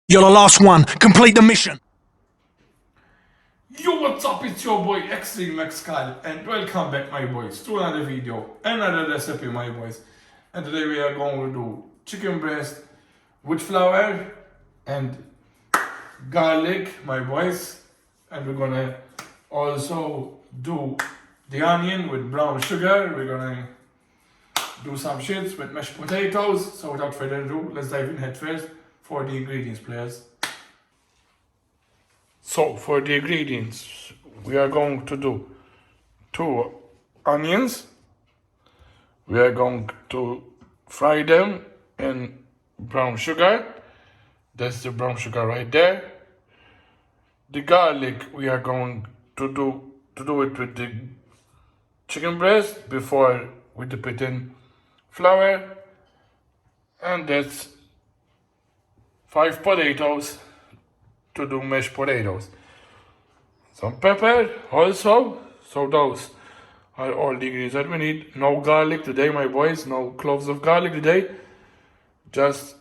You're the last one. Complete the mission. Yo, what's up? It's your boy X-Treme and welcome back, my boys, to another video, another recipe, my boys. And today we are going to do chicken breast with flour and garlic, my boys. And we're gonna also do the onion with brown sugar. We're gonna do some shits with mashed potatoes. So without further ado, let's dive in head first for the ingredients, players. So for the ingredients, we are going to do 2 onions. We are going to fry them in brown sugar. That's the brown sugar right there. The garlic, we are going to do it with the chicken breast before we dip it in flour. And that's 5 potatoes to do mashed potatoes. Some pepper also. So those are all the ingredients that we need. No garlic today, my boys. No cloves of garlic today. Just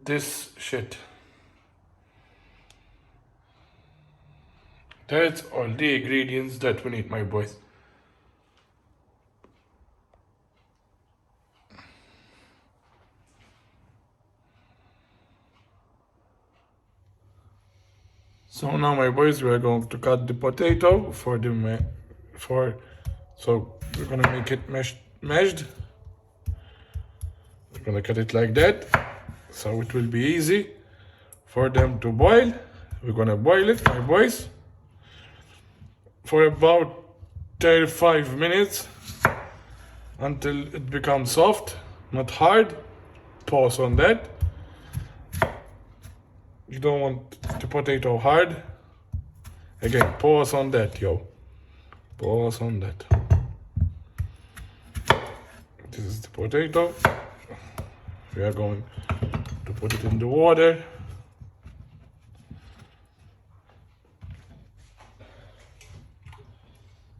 this shit. That's all the ingredients that we need, my boys. So now, my boys, we are going to cut the potato so we're gonna make it mashed. We're gonna cut it like that, so it will be easy for them to boil. We're gonna boil it, my boys, for about 35 minutes until it becomes soft, not hard. Pause on that. You don't want the potato hard. Again, pause on that, yo. Pause on that. This is the potato. We are going to put it in the water.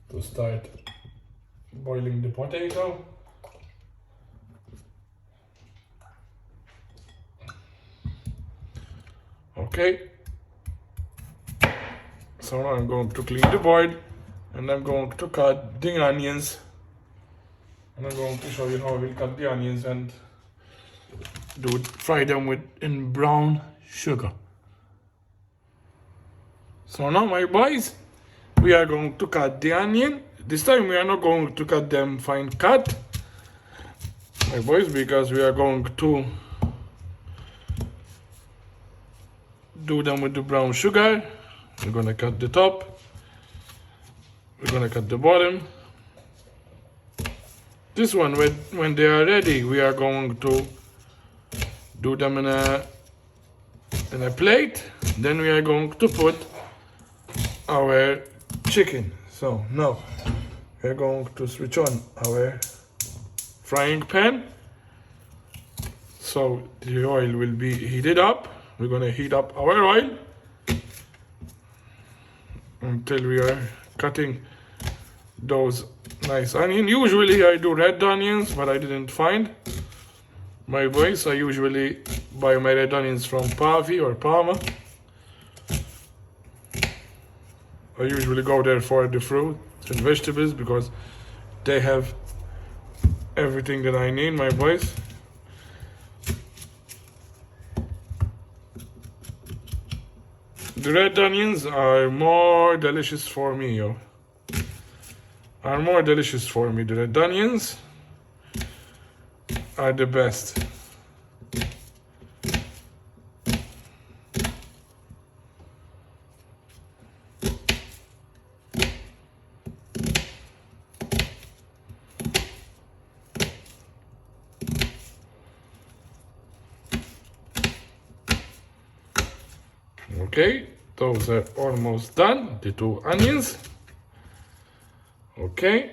To start boiling the potato. Okay. So now I'm going to clean the board and I'm going to cut the onions. And I'm going to show you how we'll cut the onions and fry them in brown sugar. So now, my boys, we are going to cut the onion. This time we are not going to cut them fine cut, my boys, because we are going to do them with the brown sugar. We're gonna cut the top. We're gonna cut the bottom. This one, when they are ready, we are going to do them in a plate. Then we are going to put our chicken. So now we are going to switch on our frying pan. So the oil will be heated up. We're gonna heat up our oil until we are cutting those nice onions. Usually I do red onions, but I didn't find my boys. I usually buy my red onions from Pavi or Palma. I usually go there for the fruit and vegetables because they have everything that I need, my boys. The red onions are more delicious for me, yo. Are more delicious for me. The red onions are the best. Okay, those are almost done, the 2 onions. Okay.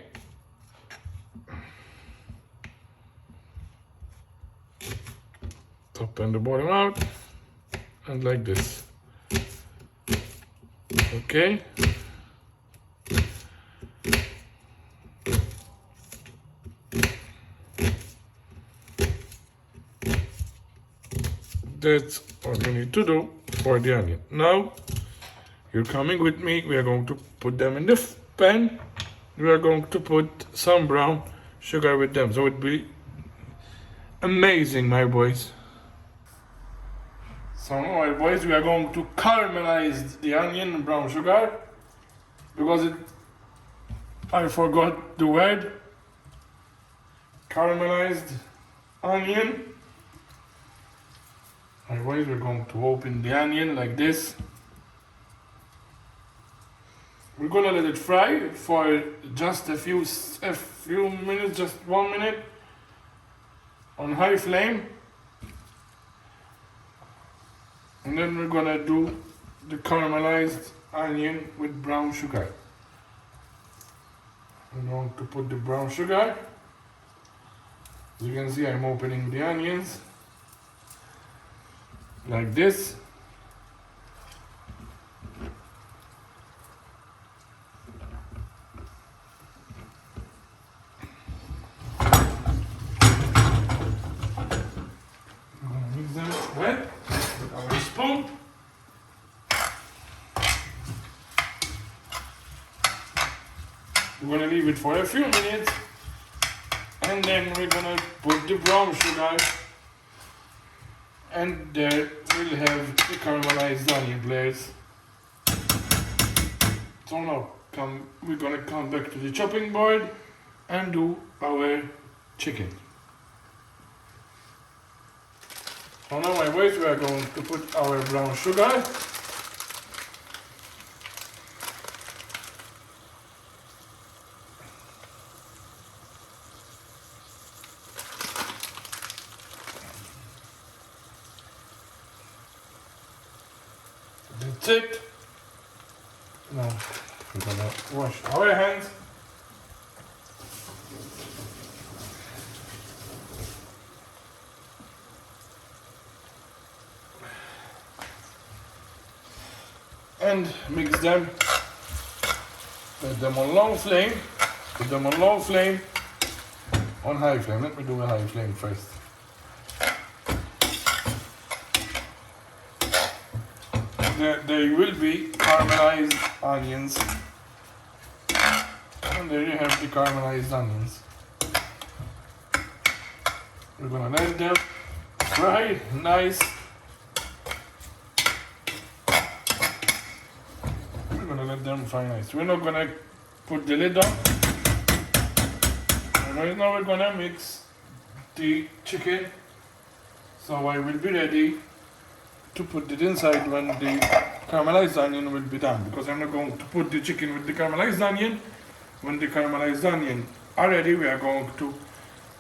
Top and the bottom out, and like this. Okay. That's what we need to do for the onion. Now, you're coming with me. We are going to put them in the pan. We are going to put some brown sugar with them. So it'll be amazing, my boys. So now, my boys, we are going to caramelize the onion and brown sugar. Because I forgot the word. Caramelized onion. My boys, we're going to open the onion like this. We're gonna let it fry for just a few minutes, just 1 minute on high flame. And then we're gonna do the caramelized onion with brown sugar. I'm going to put the brown sugar. As you can see, I'm opening the onions like this. I'm gonna mix them well with our spoon. We're gonna leave it for a few minutes, and then we're gonna put the brown sugar, and there we'll have the caramelized onion players. So now we're gonna come back to the chopping board and do our chicken. So now, my boys, we are going to put our brown sugar. That's it. Now we're gonna wash our hands. And mix them. Put them on low flame. Put them on low flame. On high flame. Let me do a high flame first. There will be caramelized onions. And there you have the caramelized onions. We're gonna let them fry nice. We're gonna let them fry nice. We're not gonna put the lid on. Right now we're gonna mix the chicken. So I will be ready to put it inside when the caramelized onion will be done, because I'm not going to put the chicken with the caramelized onion. When the caramelized onion are ready, we are going to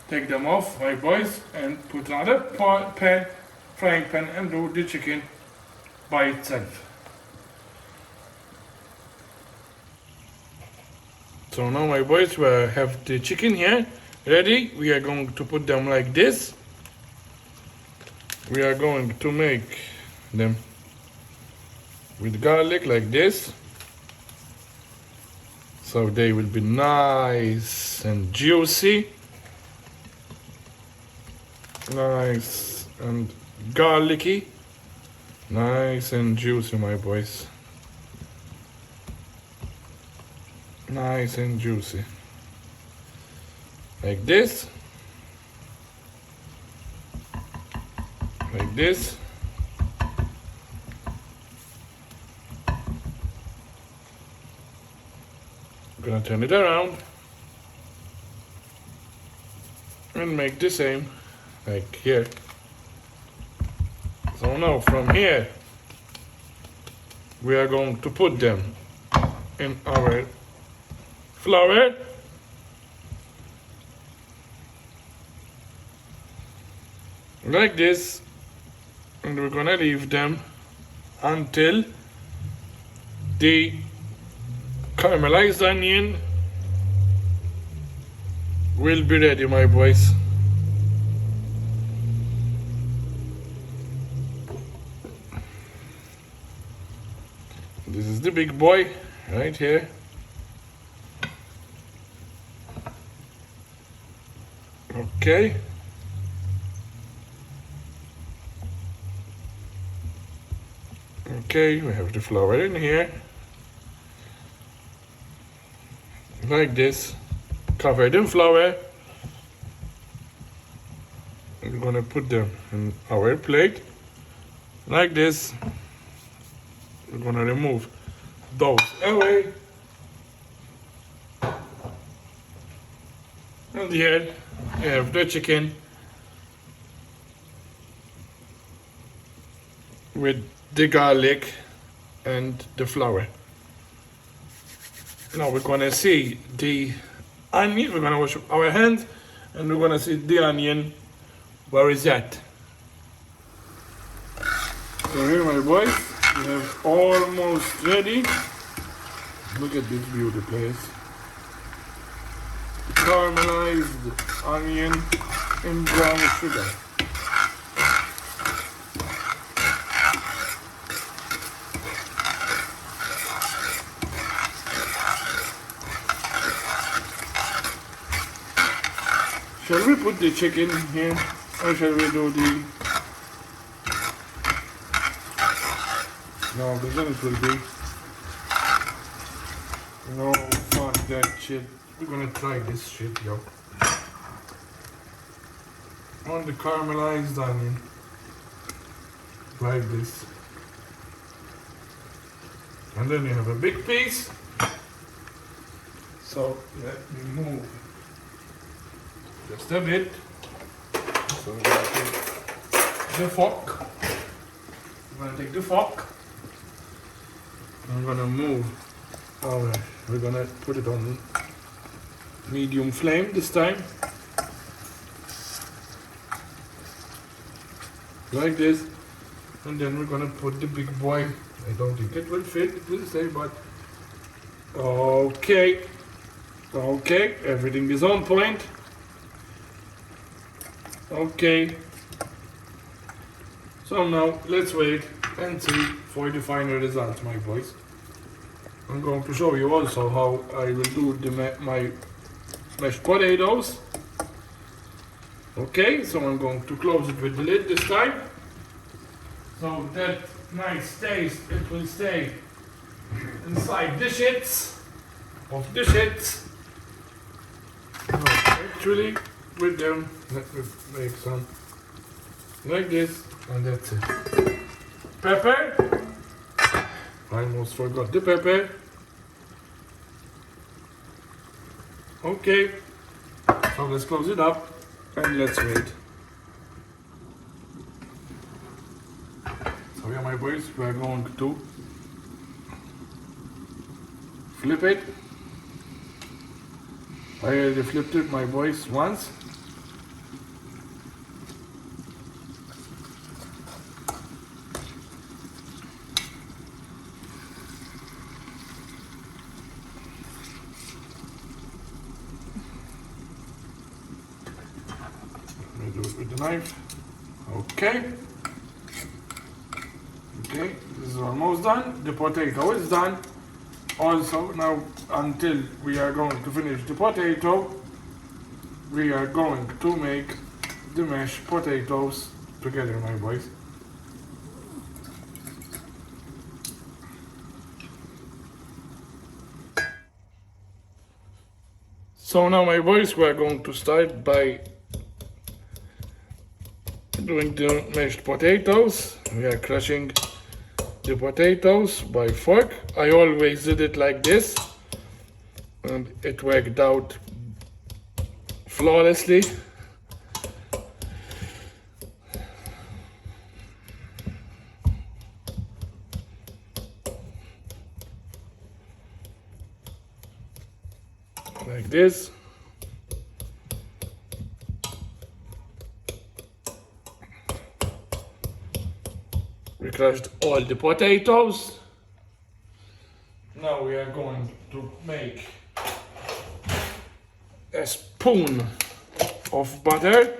take them off, my boys, and put another frying pan, and do the chicken by itself. So now, my boys, we have the chicken here ready. We are going to put them like this. We are going to make them with garlic like this, so they will be nice and juicy, nice and garlicky, nice and juicy, my boys, nice and juicy, like this, like this. I'm gonna turn it around and make the same like here. So now from here we are going to put them in our flour. Like this, and we're gonna leave them until the caramelized onion will be ready, my boys. This is the big boy right here. Okay. Okay, we have the flour in here. Like this. Covered in flour. We're gonna put them in our plate. Like this. We're gonna remove those away. And here we have the chicken with the garlic and the flour. Now we're gonna see the onion. We're gonna wash our hands and we're gonna see the onion. Where is that? So here, my boys, we have almost ready. Look at this beauty place. Caramelized onion in brown sugar. Shall we put the chicken here, or shall we do the... No, because then it will be... No, fuck that shit. We're gonna try this shit, yo. On the caramelized onion. Like this. And then you have a big piece. So let me move just a bit. So we're gonna take the fork. We're gonna take the fork. I'm gonna move. Alright, we're gonna put it on medium flame this time. Like this. And then we're gonna put the big boy. I don't think it will fit, it will say, but okay. Okay, everything is on point. Okay. So now let's wait and see for the final result, my boys. I'm going to show you also how I will do my mashed potatoes. Okay, so I'm going to close it with the lid this time. So that nice taste, it will stay inside the shits of the shits. No, actually, with them, let me make some like this, and that's it. Pepper. I almost forgot the pepper. Okay, so let's close it up and let's wait. So yeah, my boys, we're going to flip it. I already flipped it, my boys, once. Do it with the knife. Okay. Okay, this is almost done. The potato is done. Also, now until we are going to finish the potato, we are going to make the mashed potatoes together, my boys. So now, my boys, we are going to start by doing the mashed potatoes. We are crushing the potatoes by fork. I always did it like this, and it worked out flawlessly. Like this. We crushed all the potatoes. Now we are going to make a spoon of butter.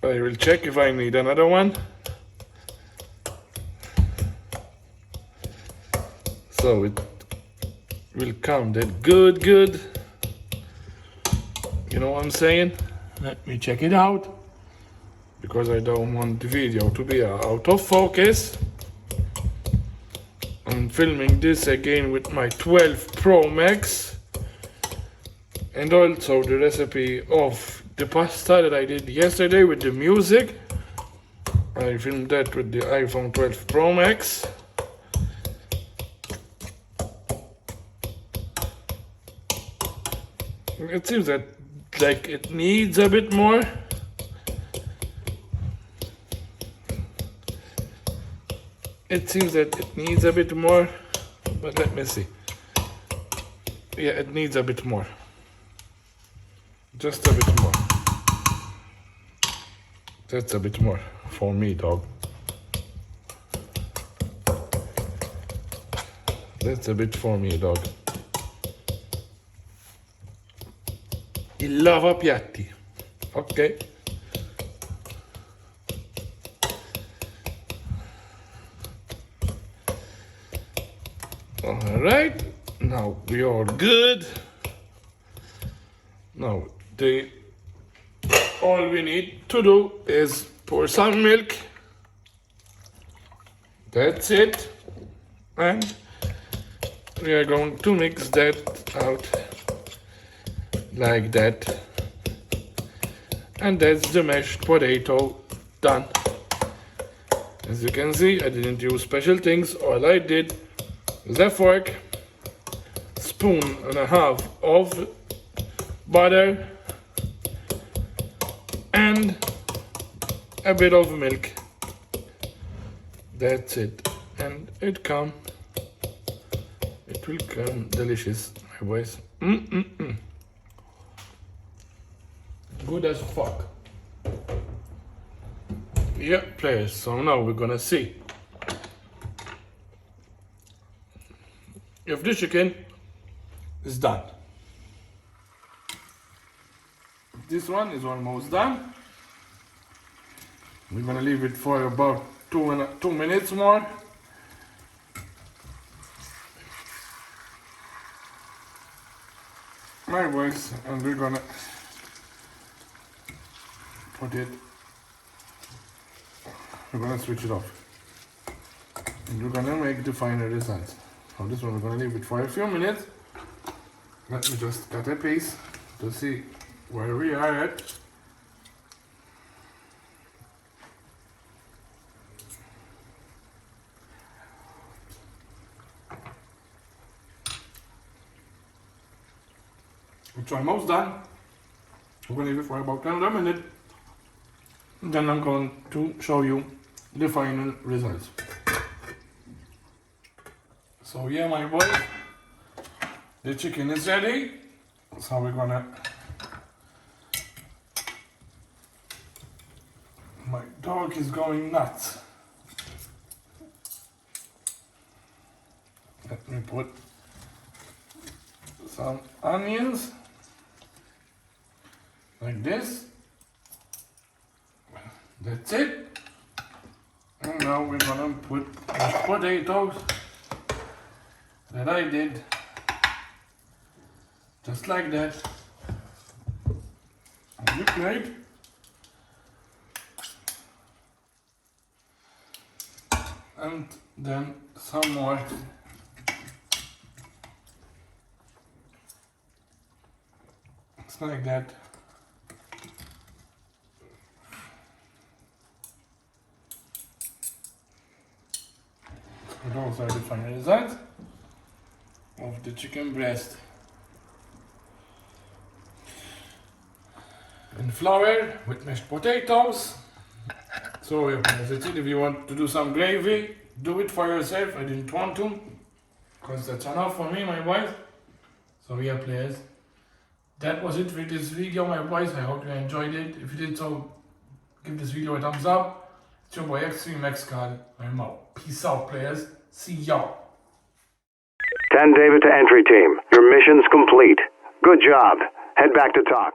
I will check if I need another one. So will come that good. You know what I'm saying? Let me check it out, because I don't want the video to be out of focus. I'm filming this again with my 12 Pro Max, and also the recipe of the pasta that I did yesterday with the music. I filmed that with the iPhone 12 Pro Max. It seems that like it needs a bit more. It seems that it needs a bit more, but let me see. Yeah, it needs a bit more. Just a bit more. That's a bit more for me, dog. That's a bit for me, dog. Il lavapiatti. Ok. Alright. Now we are good. Now all we need to do is pour some milk. That's it. And we are going to mix that out like that. And that's the mashed potato done. As you can see, I didn't use special things. All I did was a fork, spoon and a half of butter, and a bit of milk. That's it. And it will come delicious, my boys. Good as fuck. Yeah, players. So now we're gonna see if the chicken is done. This one is almost done. We're gonna leave it for about 2 minutes more. My boys, and we're gonna we're gonna switch it off, and we're gonna make the final results. Now this one we're gonna leave it for a few minutes. Let me just cut a piece to see where we are at. It's almost done. We're gonna leave it for about another minute. Then I'm going to show you the final results. So yeah, my boy, the chicken is ready. So we're gonna, my dog is going nuts. Let me put some onions like this. That's it. And now we're gonna put the potatoes that I did, just like that, on the plate. And then some more. It's like that. Those are the final results of the chicken breast. And flour with mashed potatoes. So that's it. If you want to do some gravy, do it for yourself. I didn't want to, because that's enough for me, my boys. So yeah, players, that was it for this video, my boys. I hope you enjoyed it. If you did so, give this video a thumbs up. It's your boy X-Treme X-Card. I'm out. Peace out, players. See y'all. 10 David to entry team. Your mission's complete. Good job. Head back to talk.